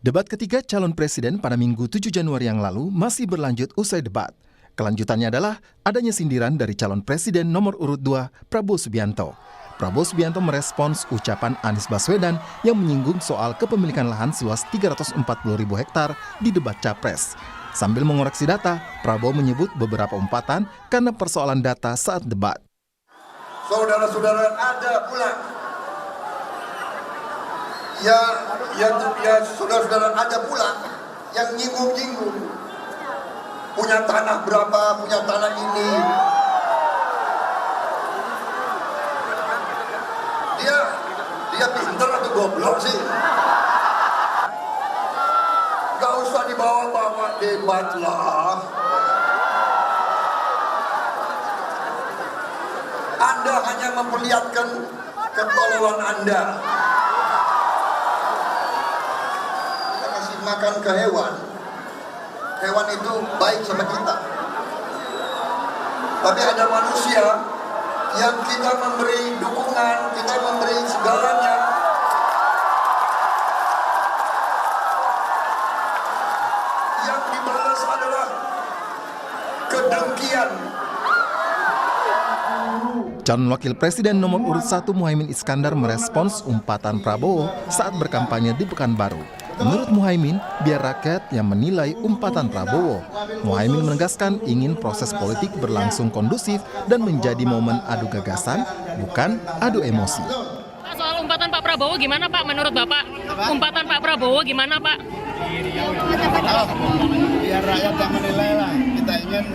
Debat ketiga calon presiden pada Minggu 7 Januari yang lalu masih berlanjut usai debat. Kelanjutannya adalah adanya sindiran dari calon presiden nomor urut 2, Prabowo Subianto. Prabowo Subianto merespons ucapan Anies Baswedan yang menyinggung soal kepemilikan lahan seluas 340.000 hektar di debat Capres. Sambil mengoreksi data, Prabowo menyebut beberapa umpatan karena persoalan data saat debat. Saudara-saudara, ada pula saudara-saudara ada pula yang nyinggung-nyinggung. Punya tanah berapa, punya tanah ini. Dia pintar atau goblok sih? Gak usah dibawa-bawa debat lah. Anda hanya memperlihatkan ketololan Anda. Kita kasih makan ke hewan. Hewan itu baik sama kita. Tapi ada manusia yang kita memberi dukungan, kita memberi segalanya. Yang dibalas adalah kedengkian. Calon Wakil Presiden nomor urut 1 Muhaimin Iskandar merespons umpatan Prabowo saat berkampanye di Pekanbaru. Menurut Muhaimin, biar rakyat yang menilai umpatan Prabowo. Muhaimin menegaskan ingin proses politik berlangsung kondusif dan menjadi momen adu gagasan, bukan adu emosi. Soal umpatan Pak Prabowo gimana Pak menurut Bapak? Umpatan Pak Prabowo gimana Pak? Biar rakyat yang menilai lah. Kita ingin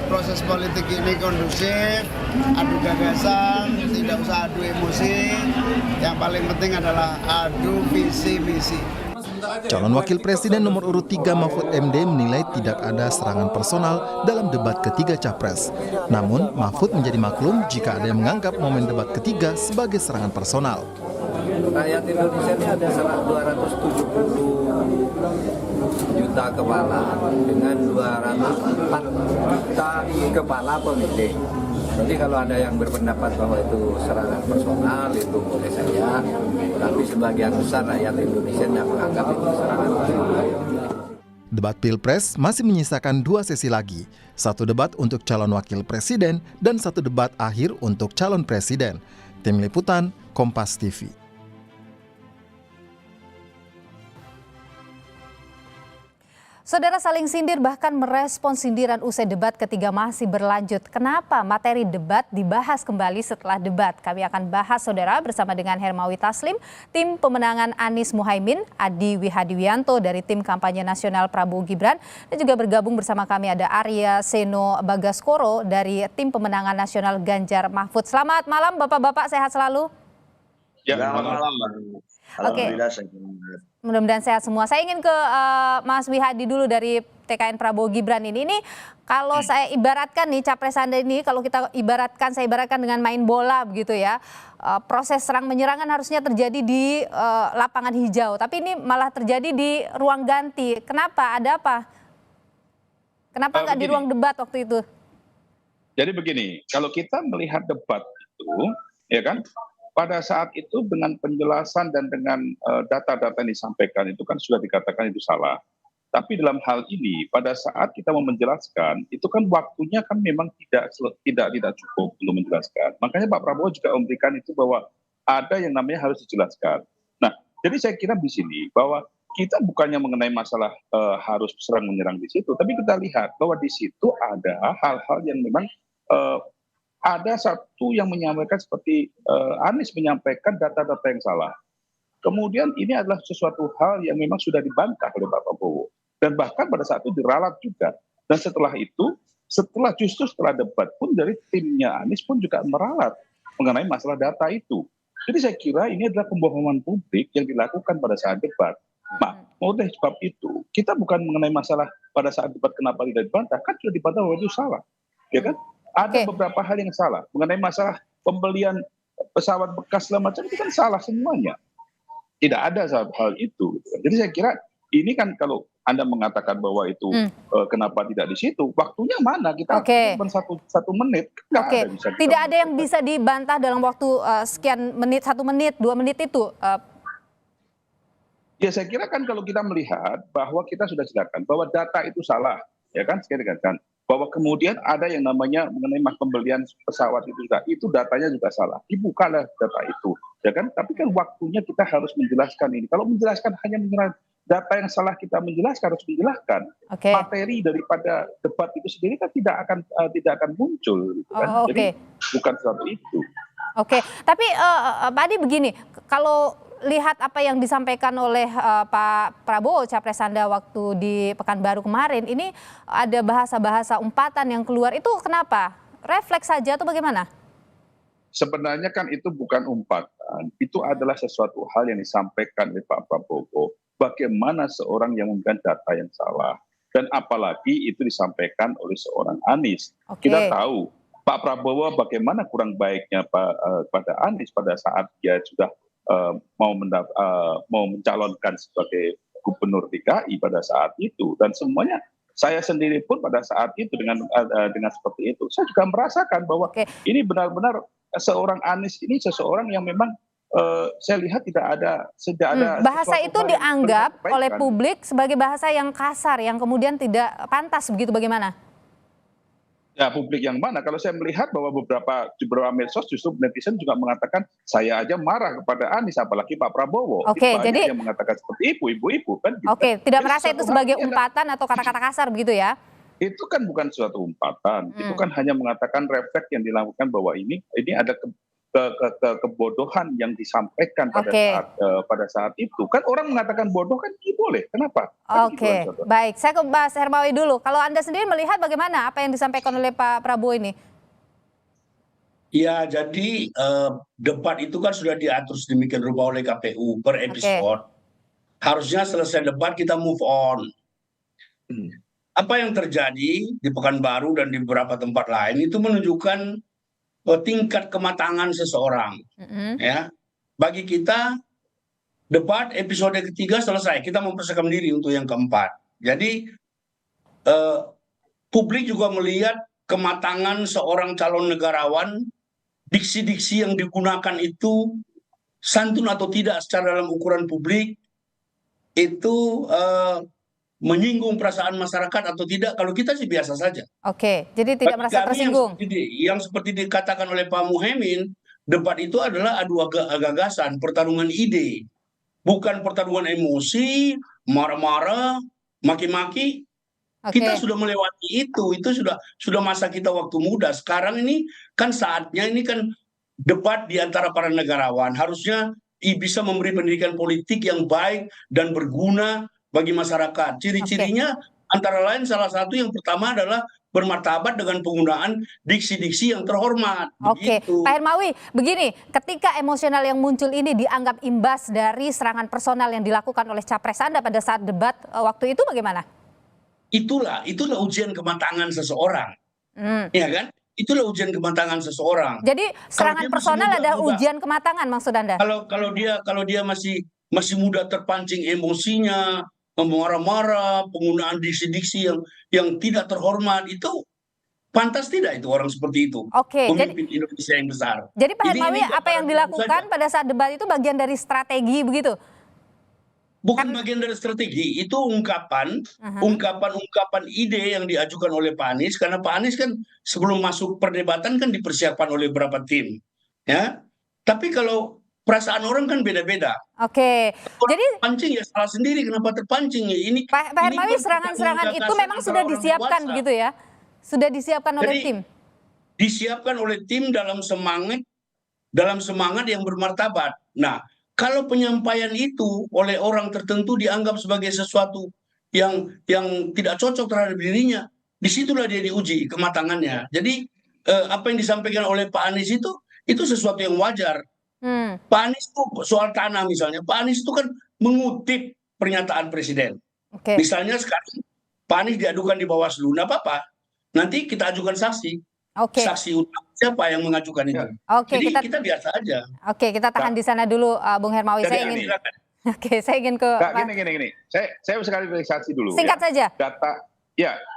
proses politik ini kondusif, adu gagasan, tidak usah adu emosi. Yang paling penting adalah adu visi misi. Calon Wakil Presiden nomor urut 3 Mahfud MD menilai tidak ada serangan personal dalam debat ketiga Capres. Namun, Mahfud menjadi maklum jika ada yang menganggap momen debat ketiga sebagai serangan personal. Rakyat Indonesia ini ada 270 juta kepala dengan 204 juta kepala pemilih. Jadi kalau ada yang berpendapat bahwa itu serangan personal, itu boleh saja. Tapi sebagian besar rakyat Indonesia yang menganggap itu serangan personal. Debat Pilpres masih menyisakan 2 sesi lagi. 1 debat untuk calon wakil presiden dan 1 debat akhir untuk calon presiden. Tim Liputan, Kompas TV. Saudara saling sindir bahkan merespons sindiran usai debat ketiga masih berlanjut. Kenapa materi debat dibahas kembali setelah debat? Kami akan bahas saudara bersama dengan Hermawi Taslim, tim pemenangan Anies Muhaimin, Adi Wihadiwianto dari tim kampanye nasional Prabowo Gibran, dan juga bergabung bersama kami ada Arya Seno Bagaskoro dari tim pemenangan nasional Ganjar Mahfud. Selamat malam Bapak-bapak, sehat selalu? Ya, selamat malam Bang. Alhamdulillah Oke. Mudah-mudahan sehat semua. Saya ingin ke Mas Wihadi dulu dari TKN Prabowo Gibran ini. Ini kalau saya ibaratkan nih Capres Anda ini, kalau saya ibaratkan dengan main bola begitu ya. Proses serang menyerangan harusnya terjadi di lapangan hijau, tapi ini malah terjadi di ruang ganti. Kenapa? Ada apa? Kenapa nggak di ruang debat waktu itu? Jadi begini, kalau kita melihat debat itu, ya kan, pada saat itu dengan penjelasan dan dengan data-data yang disampaikan itu kan sudah dikatakan itu salah. Tapi dalam hal ini pada saat kita mau menjelaskan itu kan waktunya kan memang tidak cukup untuk menjelaskan. Makanya Pak Prabowo juga memberikan itu bahwa ada yang namanya harus dijelaskan. Nah, jadi saya kira di sini bahwa kita bukannya mengenai masalah harus serang menyerang di situ, tapi kita lihat bahwa di situ ada hal-hal yang memang ada satu yang menyampaikan seperti Anies menyampaikan data-data yang salah. Kemudian ini adalah sesuatu hal yang memang sudah dibantah oleh Pak Prabowo. Dan bahkan pada saat itu diralat juga. Dan setelah itu, setelah debat pun dari timnya Anies pun juga meralat mengenai masalah data itu. Jadi saya kira ini adalah pembohongan publik yang dilakukan pada saat debat. Nah, oleh sebab itu, kita bukan mengenai masalah pada saat debat kenapa tidak dibantah, kan sudah dibantah bahwa itu salah. Ya kan? Ada beberapa hal yang salah mengenai masalah pembelian pesawat bekas segala macam itu kan salah semuanya. Tidak ada hal itu. Jadi saya kira ini kan kalau Anda mengatakan bahwa itu kenapa tidak di situ, waktunya mana? Kita cuma satu menit. Tidak ada yang bisa dibantah dalam waktu sekian menit, 1 menit, 2 menit itu. Ya saya kira kan kalau kita melihat bahwa kita sudah jelaskan bahwa data itu salah, ya kan, sekali kan, bahwa kemudian ada yang namanya mengenai pembelian pesawat itu datanya juga salah. Dibukalah data itu, ya kan. Tapi kan waktunya kita harus menjelaskan ini. Kalau menjelaskan hanya mengenai data yang salah, kita menjelaskan, harus menjelaskan. Oke. Materi daripada debat itu sendiri kan tidak akan muncul, gitu kan. Oh, oke. Jadi bukan sesuatu itu. Oke, tapi Pak Adi begini, kalau lihat apa yang disampaikan oleh Pak Prabowo, Capres Anda waktu di Pekanbaru kemarin, ini ada bahasa-bahasa umpatan yang keluar, itu kenapa? Refleks saja atau bagaimana? Sebenarnya kan itu bukan umpatan, itu adalah sesuatu hal yang disampaikan oleh Pak Prabowo. Bagaimana seorang yang memberikan data yang salah, dan apalagi itu disampaikan oleh seorang Anies. Oke. Kita tahu Pak Prabowo bagaimana kurang baiknya pada Anies pada saat dia sudah mau mencalonkan sebagai gubernur DKI pada saat itu, dan semuanya saya sendiri pun pada saat itu dengan seperti itu saya juga merasakan bahwa ini benar-benar seorang Anies ini seseorang yang memang saya lihat tidak ada bahasa itu dianggap oleh perbaikan. publik sebagai bahasa yang kasar, yang kemudian tidak pantas, begitu bagaimana? Ya, publik yang mana? Kalau saya melihat bahwa di beberapa medsos justru netizen juga mengatakan saya aja marah kepada Anies, apalagi Pak Prabowo. Oke, Banyak jadi yang mengatakan seperti ibu-ibu kan. Gitu. Oke, tidak Jadi merasa itu sesuatu sebagai hal ini umpatan atau kata-kata kasar begitu ya? itu kan bukan suatu umpatan, itu kan hanya mengatakan refleks yang dilakukan bahwa ini ada kebodohan yang disampaikan pada saat itu. Kan orang mengatakan bodoh kan boleh, kenapa? Kan Oke, gitu, baik. Saya ke Mas Hermawi dulu. Kalau Anda sendiri melihat bagaimana apa yang disampaikan oleh Pak Prabowo ini? Ya, jadi debat itu kan sudah diatur sedemikian rupa oleh KPU per episode. Harusnya selesai debat kita move on. Apa yang terjadi di Pekanbaru dan di beberapa tempat lain itu menunjukkan tingkat kematangan seseorang. Ya, bagi kita debat episode ketiga selesai, kita mempersiapkan diri untuk yang keempat. Jadi publik juga melihat kematangan seorang calon negarawan, diksi-diksi yang digunakan itu santun atau tidak secara dalam ukuran publik, itu menyinggung perasaan masyarakat atau tidak. Kalau kita sih biasa saja. Oke, jadi tidak merasa tersinggung. Yang seperti dikatakan oleh Pak Muhaimin, debat itu adalah adu gagasan, pertarungan ide, bukan pertarungan emosi, marah-marah, maki-maki. Kita sudah melewati itu sudah masa kita waktu muda. Sekarang ini kan saatnya, ini kan debat di antara para negarawan, harusnya bisa memberi pendidikan politik yang baik dan berguna bagi masyarakat. Ciri-cirinya antara lain salah satu yang pertama adalah bermartabat dengan penggunaan diksi-diksi yang terhormat. Oke, Pak Hermawi, begini, ketika emosional yang muncul ini dianggap imbas dari serangan personal yang dilakukan oleh capres Anda pada saat debat waktu itu bagaimana? Itulah ujian kematangan seseorang. Ya kan? Itulah ujian kematangan seseorang. Jadi serangan personal adalah ujian kematangan maksud Anda? Kalau dia masih muda, terpancing emosinya, marah-marah, penggunaan diksi-diksi yang tidak terhormat, itu pantas tidak itu orang seperti itu? Oke, pemimpin Indonesia yang besar. Jadi Pak Hermawi, apa yang dilakukan pada saat debat itu bagian dari strategi begitu? Bukan bagian dari strategi, itu ungkapan ide yang diajukan oleh Pak Anies, karena Pak Anies kan sebelum masuk perdebatan kan dipersiapkan oleh beberapa tim, ya. Tapi kalau perasaan orang kan beda-beda. Oke, jadi pancing ya salah sendiri, kenapa terpancing ya? Ini Pak Hermawi, serangan-serangan itu memang sudah disiapkan begitu ya? Sudah disiapkan oleh tim? Disiapkan oleh tim dalam semangat yang bermartabat. Nah, kalau penyampaian itu oleh orang tertentu dianggap sebagai sesuatu yang tidak cocok terhadap dirinya, disitulah dia diuji kematangannya. Jadi apa yang disampaikan oleh Pak Anies itu sesuatu yang wajar. Pak Anies itu soal tanah misalnya, Pak Anies itu kan mengutip pernyataan presiden. Misalnya sekarang Pak Anies diadukan di Bawaslu, nggak apa-apa. Nanti kita ajukan saksi. Saksi utama siapa yang mengajukan itu? Jadi kita biasa aja. Oke, kita tahan di sana dulu, Bung Hermawi. Saya ingin ke. Gini. Saya sekali verifikasi dulu. Singkat saja.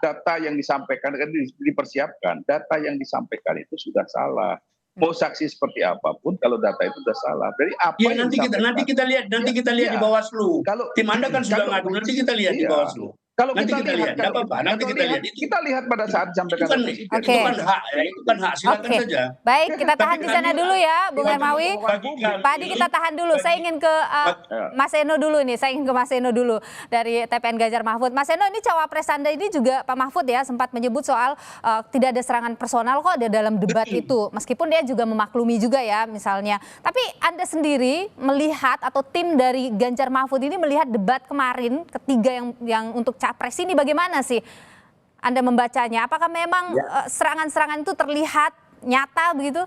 Data yang disampaikan kan dipersiapkan. Data yang disampaikan itu sudah salah. Mau saksi seperti apapun kalau data itu sudah salah. Jadi apa Ya yang nanti kita lihat di Bawaslu. Kalau Tim Anda kan sudah kalau- ngadu, nanti kita lihat di iya. Bawaslu. Kalau Nanti kita lihat, nggak apa-apa. Nanti kita lihat. Kita lihat pada saat disampaikan oleh presiden. Oke. Itu kan hak, ya. Itu kan hak. Silakan Oke, saja. baik, kita tahan Tapi di sana tadi- dulu ya, Bung bagi- Hermawi. bagi- Pak Adi, kita tahan dulu. Saya ingin ke Mas Eno dulu nih. Saya ingin ke Mas Eno dulu dari TPN Ganjar Mahfud. Mas Eno, ini cawapres Anda ini juga Pak Mahfud ya sempat menyebut soal tidak ada serangan personal kok ada dalam debat itu. Meskipun dia juga memaklumi juga ya misalnya. Tapi Anda sendiri melihat atau tim dari Ganjar Mahfud ini melihat debat kemarin ketiga yang untuk capres ini bagaimana sih Anda membacanya? Apakah memang serangan-serangan itu terlihat nyata begitu?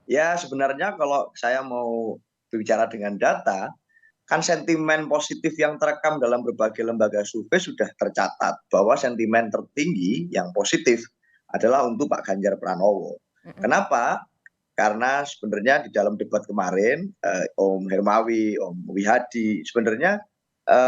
Ya sebenarnya kalau saya mau berbicara dengan data, kan sentimen positif yang terekam dalam berbagai lembaga survei sudah tercatat bahwa sentimen tertinggi yang positif adalah untuk Pak Ganjar Pranowo. Kenapa? Karena sebenarnya di dalam debat kemarin, Om Hermawi, Om Wihadi, sebenarnya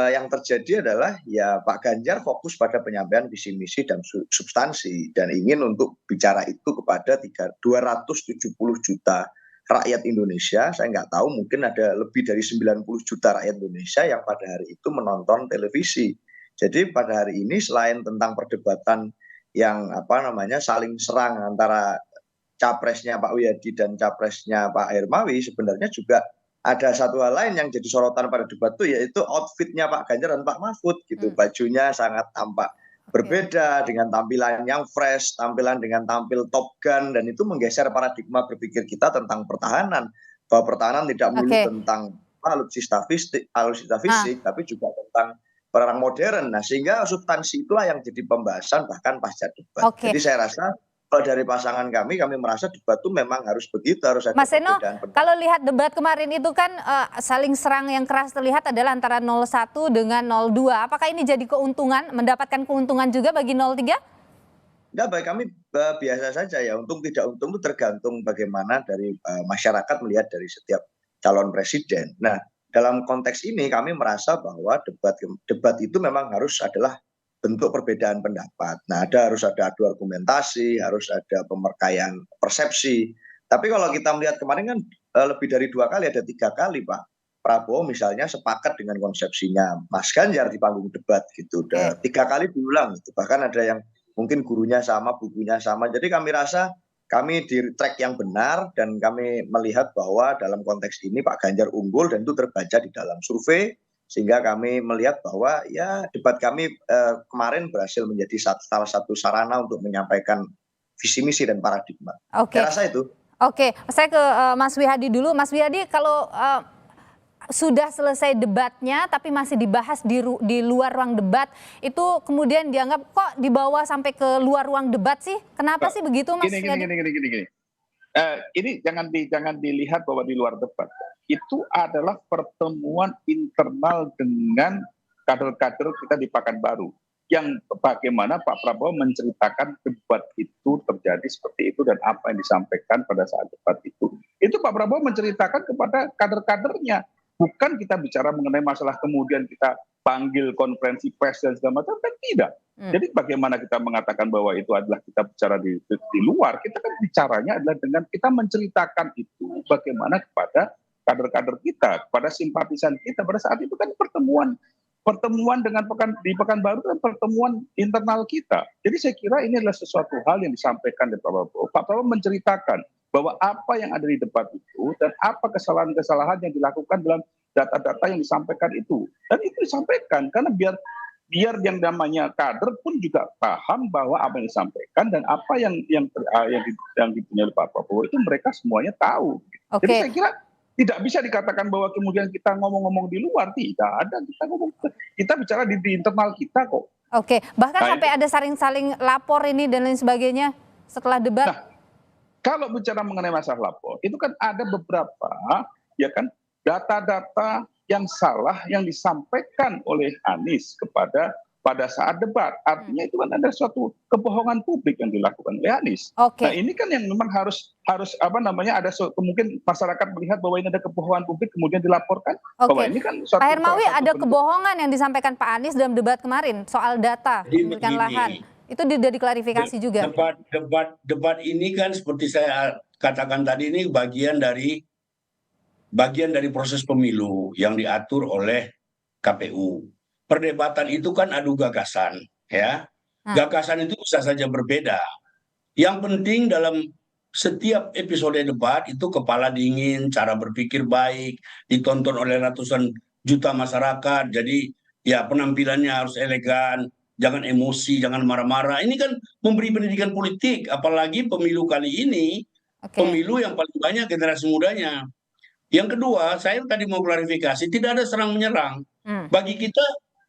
yang terjadi adalah ya Pak Ganjar fokus pada penyampaian visi misi dan substansi dan ingin untuk bicara itu kepada 270 juta rakyat Indonesia. Saya nggak tahu, mungkin ada lebih dari 90 juta rakyat Indonesia yang pada hari itu menonton televisi. Jadi pada hari ini selain tentang perdebatan yang saling serang antara capresnya Pak Wihadi dan capresnya Pak Hermawi, sebenarnya juga ada satu hal lain yang jadi sorotan pada debat itu, yaitu outfitnya Pak Ganjar dan Pak Mahfud gitu. Bajunya sangat tampak berbeda dengan tampilan yang fresh, tampilan dengan tampil Top Gun, dan itu menggeser paradigma berpikir kita tentang pertahanan, bahwa pertahanan tidak melulu tentang alutsista fisik, tapi juga tentang perang modern. Nah, sehingga substansi itulah yang jadi pembahasan bahkan pasca debat. Jadi saya rasa kalau dari pasangan kami merasa debat itu memang harus begitu, harus ada Mas Eno, perbedaan pendapat. kalau lihat debat kemarin itu kan saling serang yang keras terlihat adalah antara 01 dengan 02. Apakah ini jadi keuntungan, mendapatkan keuntungan juga bagi 03? Enggak, bagi kami biasa saja ya. Untung tidak untung itu tergantung bagaimana dari masyarakat melihat dari setiap calon presiden. Nah, dalam konteks ini kami merasa bahwa debat itu memang harus adalah bentuk perbedaan pendapat. Nah, harus ada adu argumentasi, harus ada pemerkayaan persepsi. Tapi kalau kita melihat kemarin kan lebih dari 2 kali, ada 3 kali Pak Prabowo misalnya sepakat dengan konsepsinya Mas Ganjar di panggung debat gitu. Udah 3 kali diulang gitu. Bahkan ada yang mungkin gurunya sama, bukunya sama. Jadi kami rasa kami di track yang benar dan kami melihat bahwa dalam konteks ini Pak Ganjar unggul dan itu terbaca di dalam survei. Sehingga kami melihat bahwa ya debat kami kemarin berhasil menjadi salah satu sarana untuk menyampaikan visi misi dan paradigma. Saya rasa itu. Oke, saya ke Mas Wihadi dulu. Mas Wihadi, kalau sudah selesai debatnya tapi masih dibahas di luar ruang debat, itu kemudian dianggap kok dibawa sampai ke luar ruang debat sih? Kenapa sih begitu, Mas Wihadi? Gini. Ini jangan dilihat bahwa di luar debat. Itu adalah pertemuan internal dengan kader-kader kita di Pekanbaru. Yang bagaimana Pak Prabowo menceritakan debat itu terjadi seperti itu dan apa yang disampaikan pada saat debat itu. Itu Pak Prabowo menceritakan kepada kader-kadernya. Bukan kita bicara mengenai masalah kemudian kita panggil konferensi pers dan segala macam, kan tidak. Jadi bagaimana kita mengatakan bahwa itu adalah kita bicara di luar, kita kan bicaranya adalah dengan kita menceritakan itu bagaimana kepada kader-kader kita, kepada simpatisan kita. Pada saat itu kan pertemuan dengan di Pekanbaru kan pertemuan internal kita. Jadi saya kira ini adalah sesuatu hal yang disampaikan oleh Pak Prabowo. Pak Prabowo menceritakan bahwa apa yang ada di debat itu dan apa kesalahan-kesalahan yang dilakukan dalam data-data yang disampaikan itu. Dan itu disampaikan karena biar yang namanya kader pun juga paham bahwa apa yang disampaikan dan apa yang dipunyai oleh Pak Prabowo itu mereka semuanya tahu. Jadi saya kira tidak bisa dikatakan bahwa kemudian kita ngomong-ngomong di luar, tidak ada. Kita bicara di internal kita kok. Oke, bahkan sampai ada saling lapor ini dan lain sebagainya setelah debat. Nah, kalau bicara mengenai masalah lapor, itu kan ada beberapa ya kan data-data yang salah yang disampaikan oleh Anies pada saat debat. Artinya itu kan ada suatu kebohongan publik yang dilakukan oleh Anies. Nah, ini kan yang memang harus ada mungkin masyarakat melihat bahwa ini ada kebohongan publik kemudian dilaporkan. Bahwa ini kan Pak Hermawi, ada kebohongan yang disampaikan Pak Anies dalam debat kemarin soal data pemilikan lahan. Itu sudah diklarifikasi juga. Debat ini kan seperti saya katakan tadi ini bagian dari proses pemilu yang diatur oleh KPU. Perdebatan itu kan adu gagasan, ya. Gagasan itu bisa saja berbeda. Yang penting dalam setiap episode debat itu kepala dingin, cara berpikir baik, ditonton oleh ratusan juta masyarakat. Jadi ya penampilannya harus elegan, jangan emosi, jangan marah-marah. Ini kan memberi pendidikan politik, apalagi pemilu kali ini, pemilu yang paling banyak generasi mudanya. Yang kedua, saya tadi mau klarifikasi, tidak ada serang menyerang. Bagi kita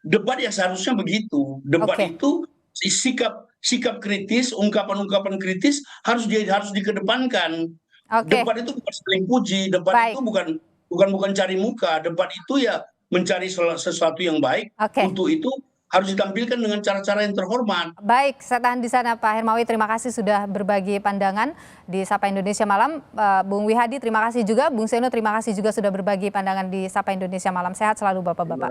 debat ya seharusnya begitu. Debat itu sikap kritis, ungkapan-ungkapan kritis harus dikedepankan. Debat itu bukan saling puji, debat itu bukan cari muka, debat itu ya mencari sesuatu yang baik. Untuk itu harus ditampilkan dengan cara-cara yang terhormat. Baik, saya tahan di sana Pak Hermawi. Terima kasih sudah berbagi pandangan di Sapa Indonesia Malam. Bung Wihadi, terima kasih juga. Bung Seno, terima kasih juga sudah berbagi pandangan di Sapa Indonesia Malam. Sehat selalu Bapak-Bapak.